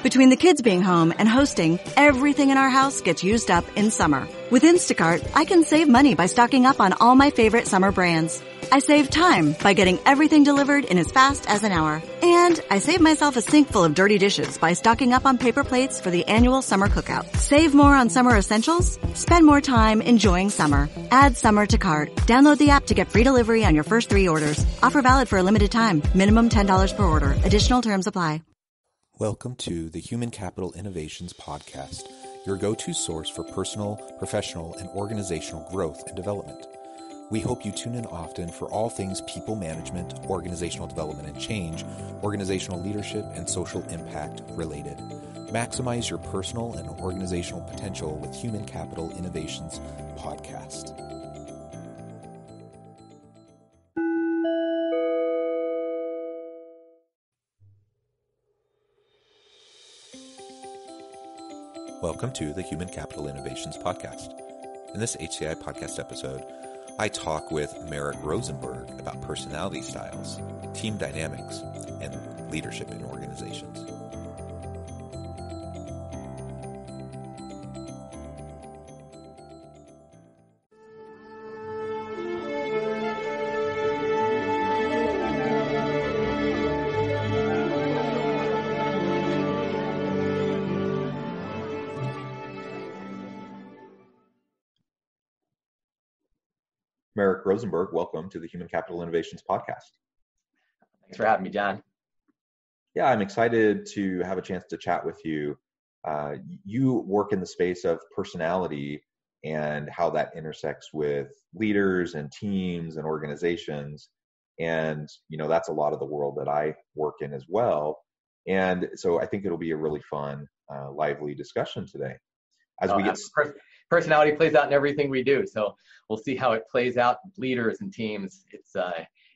Between the kids being home and hosting, everything in our house gets used up in summer. With Instacart, I can save money by stocking up on all my favorite summer brands. I save time by getting everything delivered in as fast as an hour. And I save myself a sink full of dirty dishes by stocking up on paper plates for the annual summer cookout. Save more on summer essentials? Spend more time enjoying summer. Add summer to cart. Download the app to get free delivery on your first 3 orders. Offer valid for a limited time. Minimum $10 per order. Additional terms apply. Welcome to the Human Capital Innovations Podcast, your go-to source for personal, professional, and organizational growth and development. We hope you tune in often for all things people management, organizational development and change, organizational leadership, and social impact related. Maximize your personal and organizational potential with Human Capital Innovations Podcast. Welcome to the Human Capital Innovations Podcast. In this HCI podcast episode, I talk with Merrick Rosenberg about personality styles, team dynamics, and leadership in organizations. Merrick Rosenberg, welcome to the Human Capital Innovations Podcast. Thanks for having me, John. Yeah, I'm excited to have a chance to chat with you. You work in the space of personality and how that intersects with leaders and teams and organizations. And, that's a lot of the world that I work in as well. And so I think it'll be a really fun, lively discussion today. Personality plays out in everything we do. So we'll see how it plays out with leaders and teams.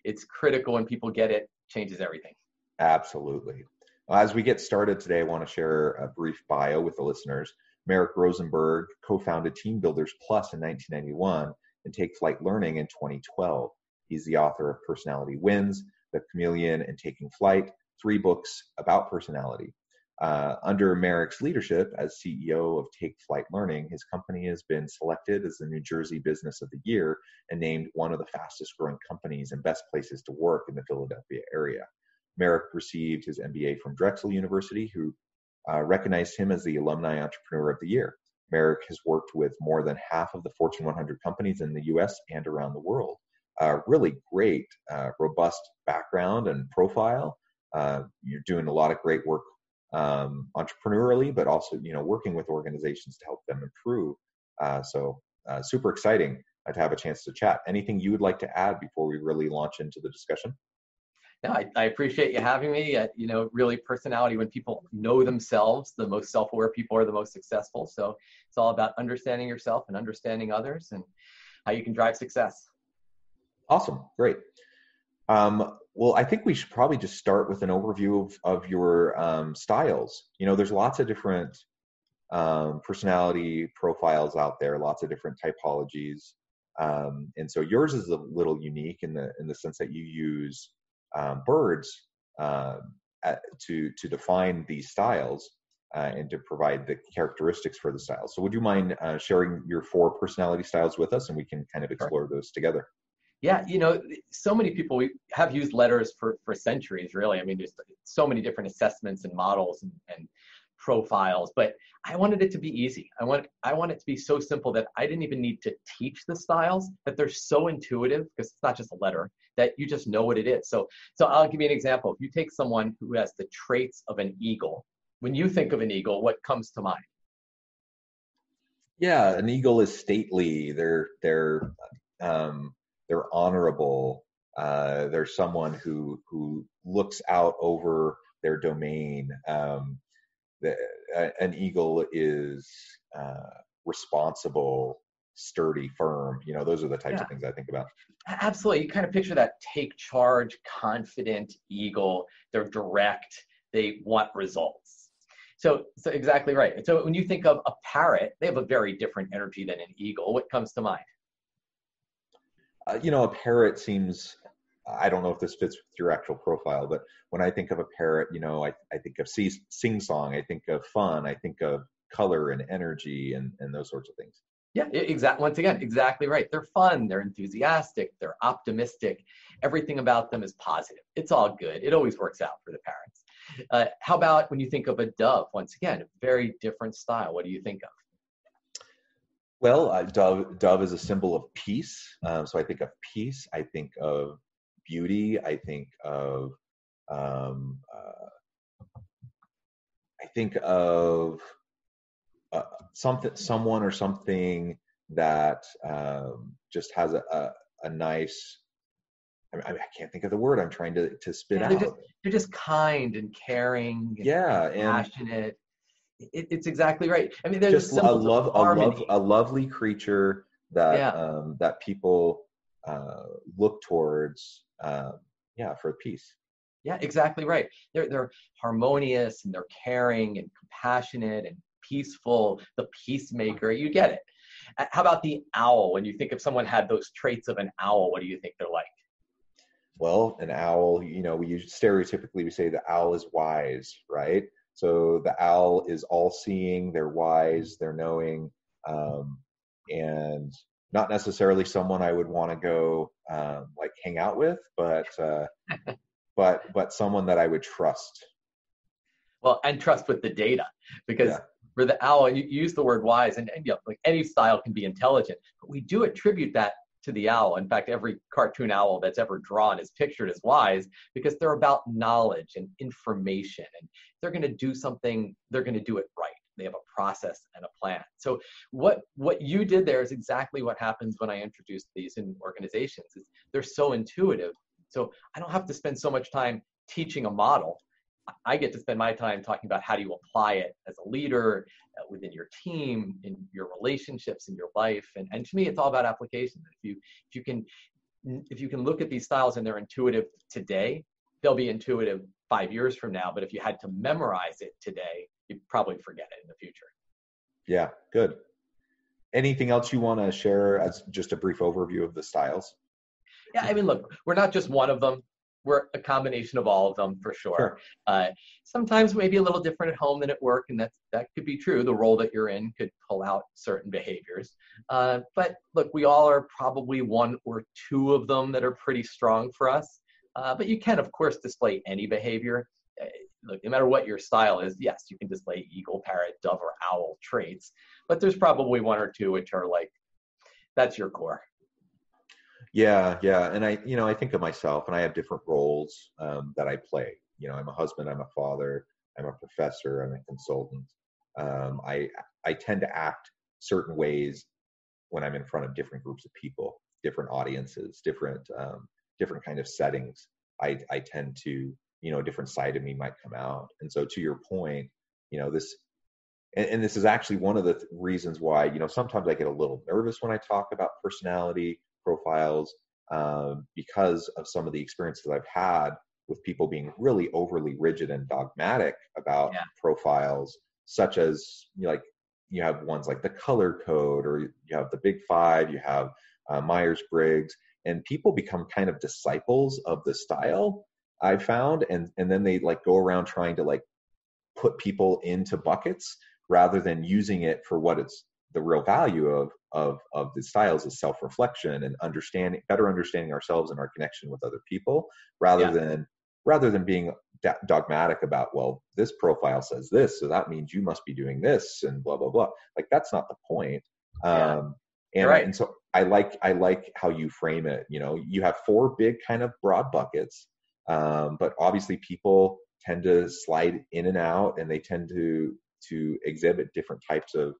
It's critical when people get it, changes everything. Absolutely. As we get started today, I want to share a brief bio with the listeners. Merrick Rosenberg co-founded Team Builders Plus in 1991 and Take Flight Learning in 2012. He's the author of Personality Wins, The Chameleon, and Taking Flight, 3 books about personality. Under Merrick's leadership as CEO of Take Flight Learning, his company has been selected as the New Jersey Business of the Year and named one of the fastest growing companies and best places to work in the Philadelphia area. Merrick received his MBA from Drexel University, who recognized him as the Alumni Entrepreneur of the Year. Merrick has worked with more than half of the Fortune 100 companies in the U.S. and around the world. Really great, robust background and profile. You're doing a lot of great work entrepreneurially, but also, working with organizations to help them improve. So super exciting to have a chance to chat. Anything you would like to add before we really launch into the discussion? No, I appreciate you having me. Really personality, when people know themselves, the most self-aware people are the most successful. So it's all about understanding yourself and understanding others and how you can drive success. Awesome. Great. Well, I think we should probably just start with an overview of your styles. There's lots of different personality profiles out there, lots of different typologies, and so yours is a little unique in the sense that you use birds to define these styles and to provide the characteristics for the styles. So, would you mind sharing your 4 personality styles with us, and we can kind of explore those together? Yeah, so many people have used letters for centuries, really. I mean, there's so many different assessments and models and profiles, but I wanted it to be easy. I want it to be so simple that I didn't even need to teach the styles, that they're so intuitive, because it's not just a letter, that you just know what it is. So I'll give you an example. If you take someone who has the traits of an eagle, when you think of an eagle, what comes to mind? Yeah, an eagle is stately. They're honorable. They're someone who looks out over their domain. An eagle is responsible, sturdy, firm. Those are the types of things I think about. Absolutely. You kind of picture that take charge, confident eagle. They're direct. They want results. So exactly right. So when you think of a parrot, they have a very different energy than an eagle. What comes to mind? A parrot seems I don't know if this fits with your actual profile, but when I think of a parrot, I think of sing song, I think of fun, I think of color and energy and those sorts of things. Yeah, exactly. Once again, exactly right. They're fun, they're enthusiastic, they're optimistic. Everything about them is positive. It's all good. It always works out for the parents. How about when you think of a dove? Once again, a very different style. What do you think of? Well, dove is a symbol of peace. So I think of peace. I think of beauty. I think of um, someone or something that just has a nice. I can't think of the word I'm trying to spit out. They're just kind and caring and passionate. It's exactly right. I mean, there's just a lovely creature that that people look towards. For peace. Yeah, exactly right. They're harmonious and they're caring and compassionate and peaceful. The peacemaker, you get it. How about the owl? When you think of someone had those traits of an owl, what do you think they're like? Well, an owl, we say the owl is wise, right? So the owl is all-seeing, they're wise, they're knowing, and not necessarily someone I would want to go hang out with, but but someone that I would trust. Well, and trust with the data, because for the owl, and you use the word wise, and like any style can be intelligent, but we do attribute that to the owl. In fact, every cartoon owl that's ever drawn is pictured as wise because they're about knowledge and information. And if they're going to do something, they're going to do it right. They have a process and a plan. So what you did there is exactly what happens when I introduce these in organizations. Is they're so intuitive. So I don't have to spend so much time teaching a model. I get to spend my time talking about how do you apply it as a leader within your team, in your relationships, in your life. And to me, it's all about application. If you can look at these styles and they're intuitive today, they'll be intuitive 5 years from now. But if you had to memorize it today, you'd probably forget it in the future. Yeah, good. Anything else you want to share as just a brief overview of the styles? Yeah, I mean, look, we're not just one of them. We're a combination of all of them for sure. Sometimes maybe a little different at home than at work, and that could be true. The role that you're in could pull out certain behaviors. But look, we all are probably one or two of them that are pretty strong for us. But you can, of course, display any behavior. Look, no matter what your style is, yes, you can display eagle, parrot, dove, or owl traits. But there's probably one or two which are like, that's your core. Yeah. And I think of myself, and I have different roles that I play. I'm a husband, I'm a father, I'm a professor, I'm a consultant. I tend to act certain ways when I'm in front of different groups of people, different audiences, different kind of settings. I tend to, a different side of me might come out. And so to your point, this is actually one of the reasons why, sometimes I get a little nervous when I talk about personality profiles because of some of the experiences I've had with people being really overly rigid and dogmatic about profiles, such as you have ones like the color code, or you have the Big Five, you have Myers-Briggs, and people become kind of disciples of the style, I found, and then they go around trying to put people into buckets rather than using it for what it's the real value of the styles is self-reflection and better understanding ourselves and our connection with other people, rather than being dogmatic about, well, this profile says this, so that means you must be doing this and blah blah blah. That's not the point. And so I like how you frame it. You have four big kind of broad buckets, but obviously people tend to slide in and out, and they tend to exhibit different types of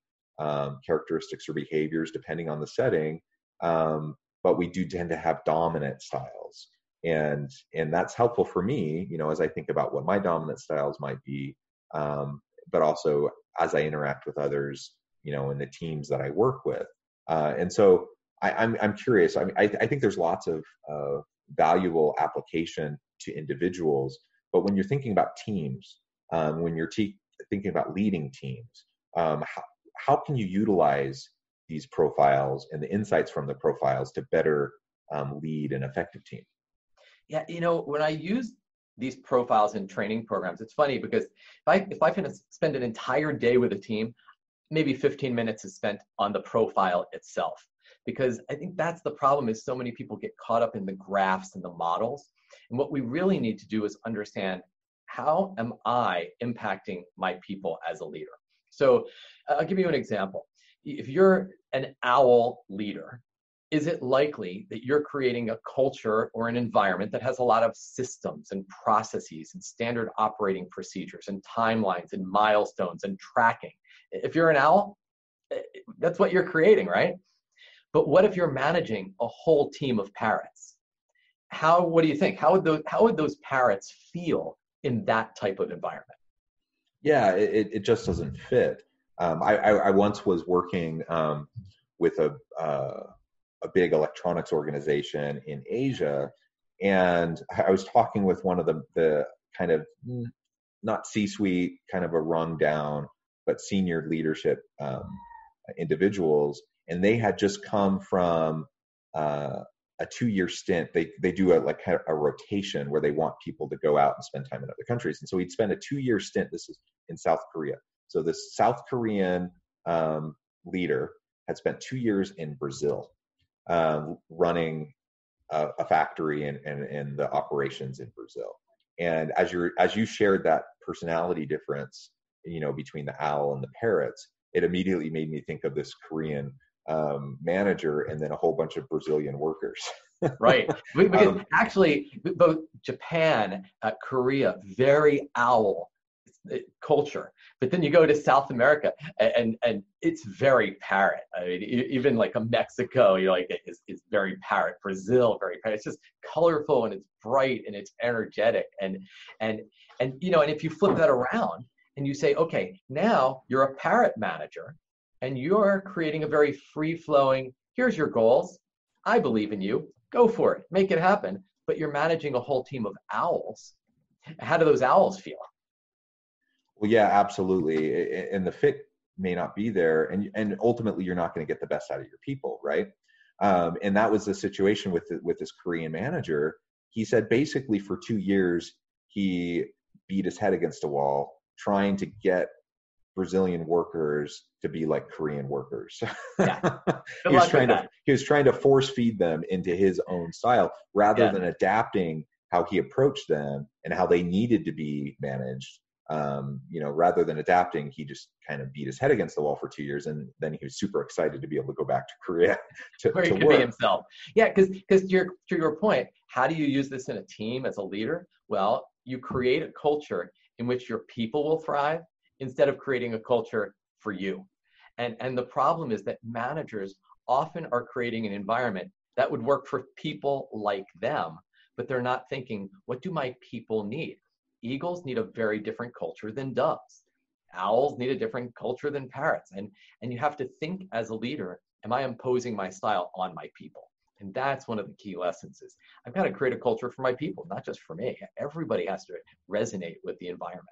characteristics or behaviors depending on the setting, but we do tend to have dominant styles, and that's helpful for me, as I think about what my dominant styles might be, but also as I interact with others, in the teams that I work with, and so I'm curious. I mean, I think there's lots of valuable application to individuals, but when you're thinking about teams, when you're thinking about leading teams, how can you utilize these profiles and the insights from the profiles to better lead an effective team? Yeah, when I use these profiles in training programs, it's funny because if I can spend an entire day with a team, maybe 15 minutes is spent on the profile itself. Because I think that's the problem, is so many people get caught up in the graphs and the models. And what we really need to do is understand, how am I impacting my people as a leader? So I'll give you an example. If you're an owl leader, is it likely that you're creating a culture or an environment that has a lot of systems and processes and standard operating procedures and timelines and milestones and tracking? If you're an owl, that's what you're creating, right? But what if you're managing a whole team of parrots? What do you think? How would those parrots feel in that type of environment? Yeah, it just doesn't fit. I once was working with a big electronics organization in Asia, and I was talking with one of the kind of, not C-suite, kind of a rung down, but senior leadership individuals, and they had just come from a 2-year stint. They do a rotation where they want people to go out and spend time in other countries, and so he'd spend a 2-year stint. This is in South Korea. So this South Korean leader had spent 2 years in Brazil, running a factory and the operations in Brazil. And as you shared that personality difference, between the owl and the parrots, it immediately made me think of this Korean manager and then a whole bunch of Brazilian workers. Right. Because actually, both Japan, Korea, very owl culture. But then you go to South America and it's very parrot. I mean, even like a Mexico, is very parrot. Brazil, very parrot. It's just colorful and it's bright and it's energetic. And if you flip that around and you say, okay, now you're a parrot manager and you're creating a very free-flowing, here's your goals. I believe in you. Go for it. Make it happen. But you're managing a whole team of owls. How do those owls feel? Well, yeah, absolutely. And the fit may not be there. And ultimately, you're not going to get the best out of your people, right? And that was the situation with this Korean manager. He said basically for 2 years, he beat his head against a wall trying to get Brazilian workers to be like Korean workers. Yeah. He was trying to force feed them into his own style rather than adapting how he approached them and how they needed to be managed. Rather than adapting, he just kind of beat his head against the wall for 2 years, and then he was super excited to be able to go back to Korea where he could be himself. Yeah, because to your point, how do you use this in a team as a leader? Well, you create a culture in which your people will thrive instead of creating a culture for you. And the problem is that managers often are creating an environment that would work for people like them, but they're not thinking, what do my people need? Eagles need a very different culture than doves. Owls need a different culture than parrots. And you have to think as a leader, am I imposing my style on my people? And that's one of the key lessons is I've got to create a culture for my people, not just for me. Everybody has to resonate with the environment.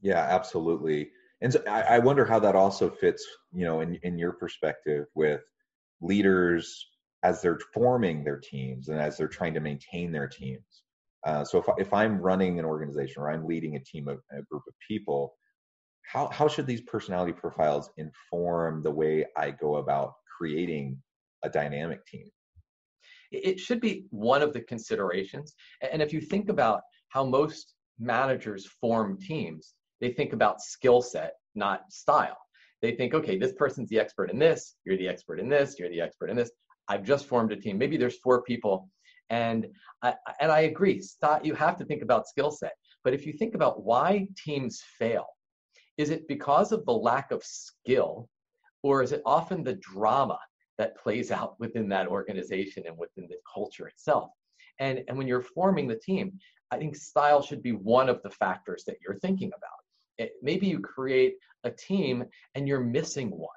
Yeah, absolutely. And so I wonder how that also fits, in your perspective with leaders as they're forming their teams and as they're trying to maintain their teams. So if I'm running an organization or I'm leading a team of a group of people, how should these personality profiles inform the way I go about creating a dynamic team? It should be one of the considerations. And if you think about how most managers form teams, they think about skill set, not style. They think, okay, this person's the expert in this, you're the expert in this, you're the expert in this. I've just formed a team. Maybe there's 4 people. And I agree, you have to think about skill set. But if you think about why teams fail, is it because of the lack of skill, or is it often the drama that plays out within that organization and within the culture itself? And when you're forming the team, I think style should be one of the factors that you're thinking about. Maybe you create a team and you're missing one.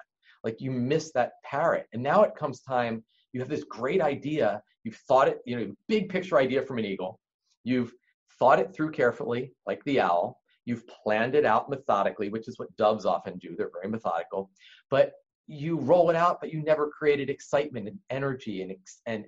Like you miss that parrot. And now it comes time, you have this great idea. You've thought it, big picture idea from an eagle. You've thought it through carefully, like the owl. You've planned it out methodically, which is what doves often do. They're very methodical. But you roll it out, but you never created excitement and energy, and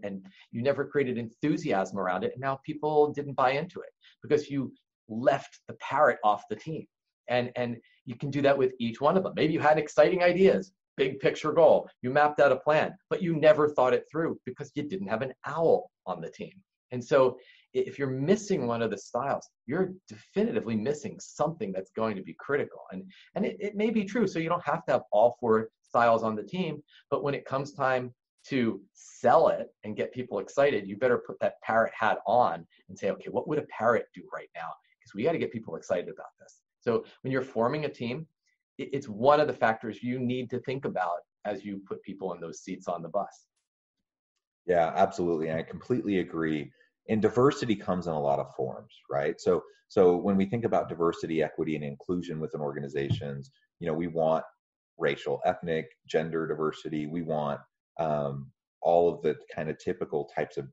you never created enthusiasm around it. And now people didn't buy into it because you left the parrot off the team. And you can do that with each one of them. Maybe you had exciting ideas, big picture goal. You mapped out a plan, but you never thought it through because you didn't have an owl on the team. And so if you're missing one of the styles, you're definitively missing something that's going to be critical. And it may be true. So you don't have to have all 4 styles on the team, but when it comes time to sell it and get people excited, you better put that parrot hat on and say, okay, what would a parrot do right now? Because we got to get people excited about this. So when you're forming a team, it's one of the factors you need to think about as you put people in those seats on the bus. Yeah, absolutely. I completely agree. And diversity comes in a lot of forms, right? So when we think about diversity, equity, and inclusion within organizations, we want racial, ethnic, gender diversity. We want all of the kind of typical types of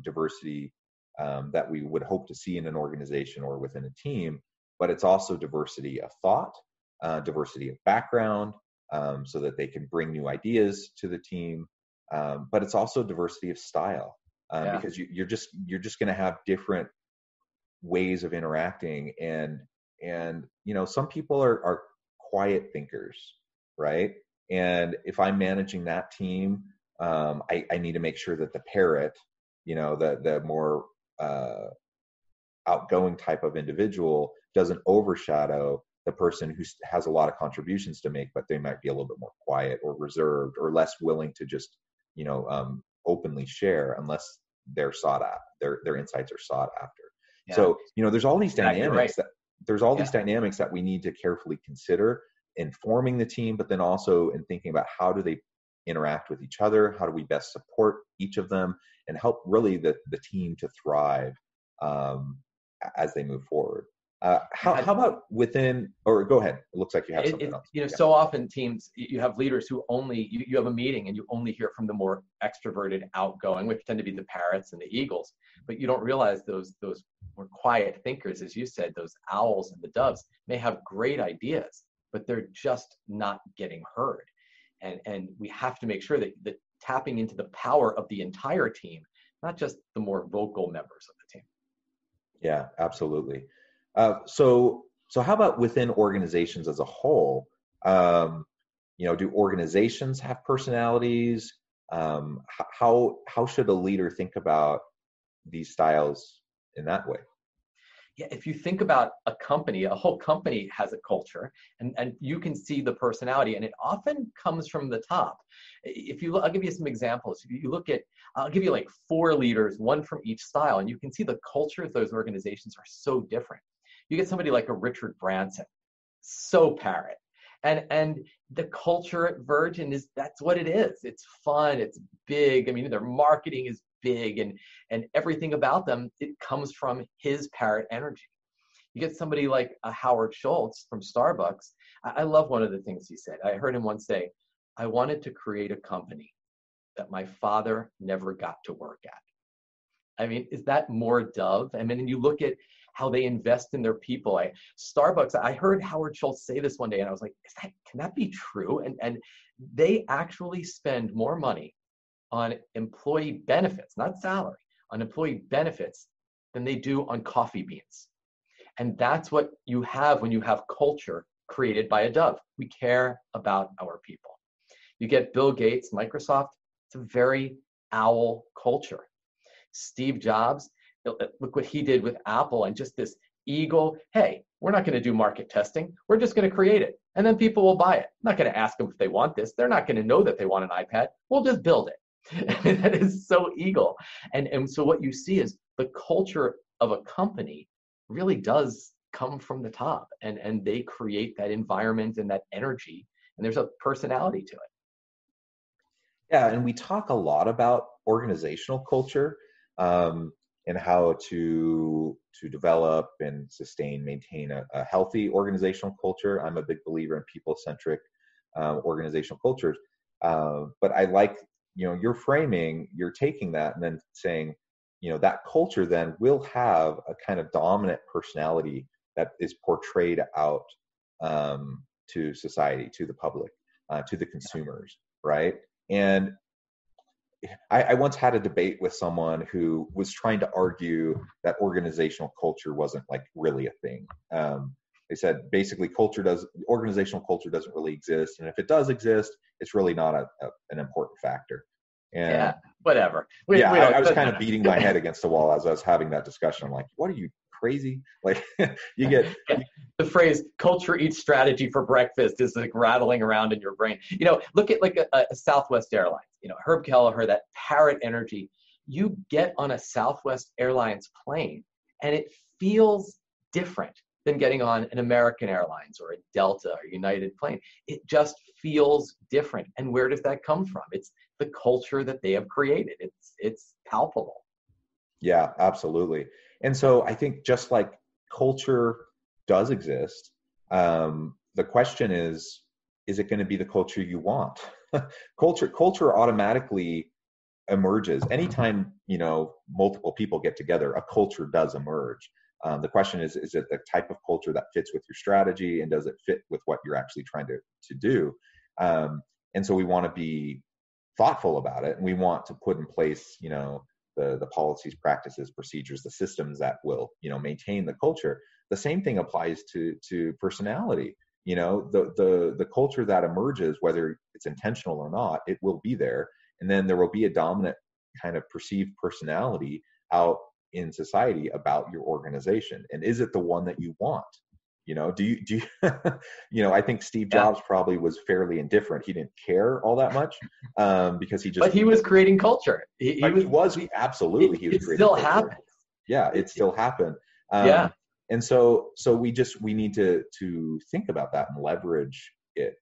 diversity that we would hope to see in an organization or within a team. But it's also diversity of thought, diversity of background, so that they can bring new ideas to the team. But it's also diversity of style, because you're just going to have different ways of interacting, and some people are quiet thinkers, right? And if I'm managing that team, I need to make sure that the parrot, the more outgoing type of individual doesn't overshadow the person who has a lot of contributions to make, but they might be a little bit more quiet or reserved or less willing to just, openly share unless they're sought after, their insights are sought after. Yeah. So, there's all these dynamics these dynamics that we need to carefully consider in forming the team, but then also in thinking about how do they interact with each other? How do we best support each of them and help really the team to thrive as they move forward? How about within, or go ahead. It looks like you have something else. So often teams, you have leaders who you have a meeting and you only hear from the more extroverted, outgoing, which tend to be the parrots and the eagles, but you don't realize those more quiet thinkers, as you said, those owls and the doves may have great ideas, but they're just not getting heard. And we have to make sure that tapping into the power of the entire team, not just the more vocal members of the team. Yeah, absolutely. So how about within organizations as a whole? Do organizations have personalities? How should a leader think about these styles in that way? Yeah, if you think about a company, a whole company has a culture, and you can see the personality, and it often comes from the top. I'll give you some examples. If you look at, I'll give you like 4 leaders, one from each style, and you can see the culture of those organizations are so different. You get somebody like a Richard Branson, so parrot. And the culture at Virgin that's what it is. It's fun, it's big. I mean, their marketing is big, and everything about them, it comes from his parrot energy. You get somebody like a Howard Schultz from Starbucks. I love one of the things he said. I heard him once say, I wanted to create a company that my father never got to work at. I mean, is that more Dove? I mean, and you look at how they invest in their people. Starbucks, I heard Howard Schultz say this one day, and I was like, can that be true? And they actually spend more money on employee benefits, not salary, on employee benefits than they do on coffee beans. And that's what you have when you have culture created by a Dove. We care about our people. You get Bill Gates, Microsoft, it's a very owl culture. Steve Jobs, look what he did with Apple, and just this eagle, hey, we're not going to do market testing. We're just going to create it. And then people will buy it. I'm not going to ask them if they want this. They're not going to know that they want an iPad. We'll just build it. That is so eagle. And so what you see is the culture of a company really does come from the top. And they create that environment and that energy. And there's a personality to it. Yeah, and we talk a lot about organizational culture. And how to develop and sustain, maintain a healthy organizational culture. I'm a big believer in people-centric organizational cultures. But I like, you're taking that and then saying, that culture then will have a kind of dominant personality that is portrayed out to society, to the public, to the consumers, right? And I once had a debate with someone who was trying to argue that organizational culture wasn't like really a thing. They said basically organizational culture doesn't really exist, and if it does exist, it's really not an important factor. And yeah, whatever. I was kind of beating my head against the wall as I was having that discussion. I'm like, what are you, crazy? Like you get the phrase "culture eats strategy for breakfast" is like rattling around in your brain. Look at like a Southwest Airlines. Herb Kelleher, that parrot energy. You get on a Southwest Airlines plane, and it feels different than getting on an American Airlines or a Delta or United plane. It just feels different. And where does that come from? It's the culture that they have created. It's palpable. Yeah, absolutely. And so I think just like culture does exist, the question is it going to be the culture you want? Culture automatically emerges anytime, multiple people get together, a culture does emerge. The question is it the type of culture that fits with your strategy, and does it fit with what you're actually trying to do? And so we want to be thoughtful about it, and we want to put in place, the policies, practices, procedures, the systems that will, maintain the culture. The same thing applies to personality. The culture that emerges, whether it's intentional or not, it will be there. And then there will be a dominant kind of perceived personality out in society about your organization. And is it the one that you want? Do you I think Steve Jobs probably was fairly indifferent. He didn't care all that much because but he was creating culture. He was absolutely. He was it creating still culture. happens. Yeah, it still happened. And so we need to think about that and leverage it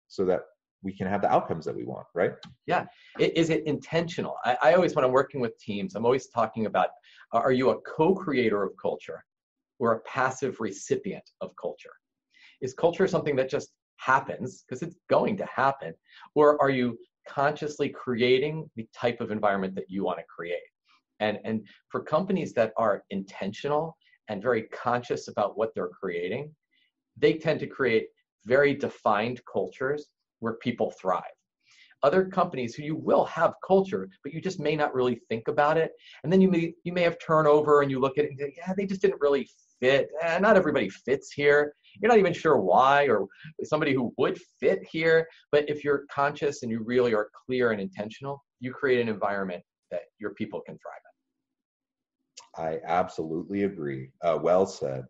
so that we can have the outcomes that we want, right? Yeah. Is it intentional? I always, when I'm working with teams, I'm always talking about, are you a co-creator of culture or a passive recipient of culture? Is culture something that just happens because it's going to happen? Or are you consciously creating the type of environment that you want to create? And for companies that are intentional and very conscious about what they're creating, they tend to create very defined cultures where people thrive. Other companies who you will have culture, but you just may not really think about it. And then you may have turnover, and you look at it and say, yeah, they just didn't really fit. Not everybody fits here. You're not even sure why, or somebody who would fit here. But if you're conscious and you really are clear and intentional, you create an environment that your people can thrive in. I absolutely agree. Well said.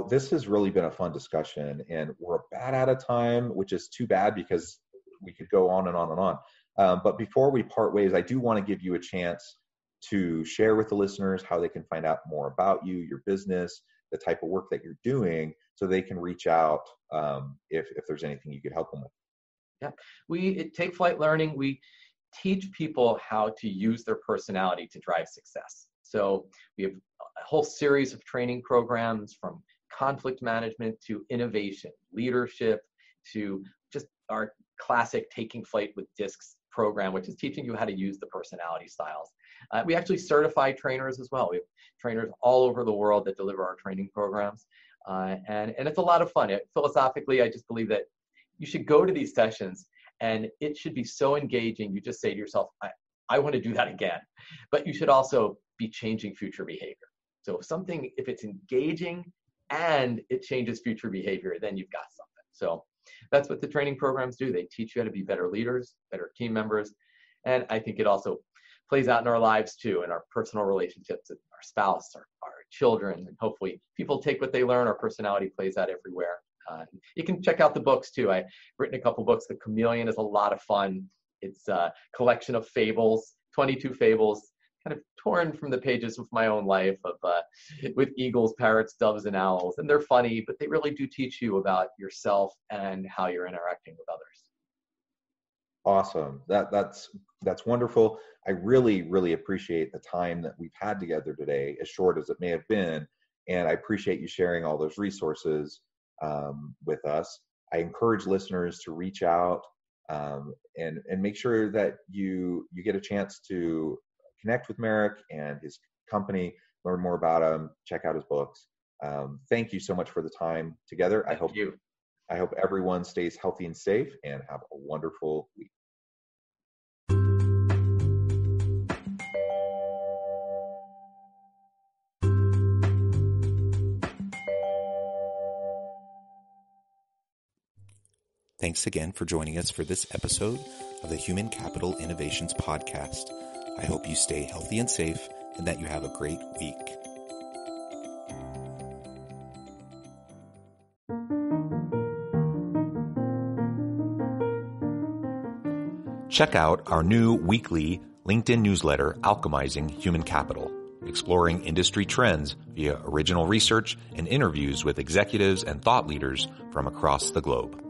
This has really been a fun discussion, and we're about out of time, which is too bad because we could go on and on and on. But before we part ways, I do want to give you a chance to share with the listeners how they can find out more about you, your business, the type of work that you're doing, so they can reach out if there's anything you could help them with. Yeah, at Take Flight Learning, we teach people how to use their personality to drive success. So we have a whole series of training programs, from conflict management to innovation, leadership, to just our classic Taking Flight with Discs program, which is teaching you how to use the personality styles. We actually certify trainers as well. We have trainers all over the world that deliver our training programs. And it's a lot of fun. Philosophically, I just believe that you should go to these sessions, and it should be so engaging. You just say to yourself, I want to do that again. But you should also be changing future behavior. So if it's engaging and it changes future behavior, then you've got something. So that's what the training programs do. They teach you how to be better leaders, better team members. And I think it also plays out in our lives too, in our personal relationships with our spouse, our children, and hopefully people take what they learn. Our personality plays out everywhere. You can check out the books too. I've written a couple books. The Chameleon is a lot of fun. It's a collection of fables, 22 fables, kind of torn from the pages of my own life with eagles, parrots, doves, and owls. And they're funny, but they really do teach you about yourself and how you're interacting with others. Awesome. That's wonderful. I really, really appreciate the time that we've had together today, as short as it may have been. And I appreciate you sharing all those resources with us. I encourage listeners to reach out and make sure that you get a chance to connect with Merrick and his company, learn more about him, check out his books. Thank you so much for the time together. I hope everyone stays healthy and safe, and have a wonderful week. Thanks again for joining us for this episode of the Human Capital Innovations Podcast. I hope you stay healthy and safe, and that you have a great week. Check out our new weekly LinkedIn newsletter, Alchemizing Human Capital, exploring industry trends via original research and interviews with executives and thought leaders from across the globe.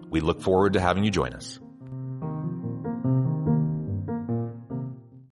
We look forward to having you join us.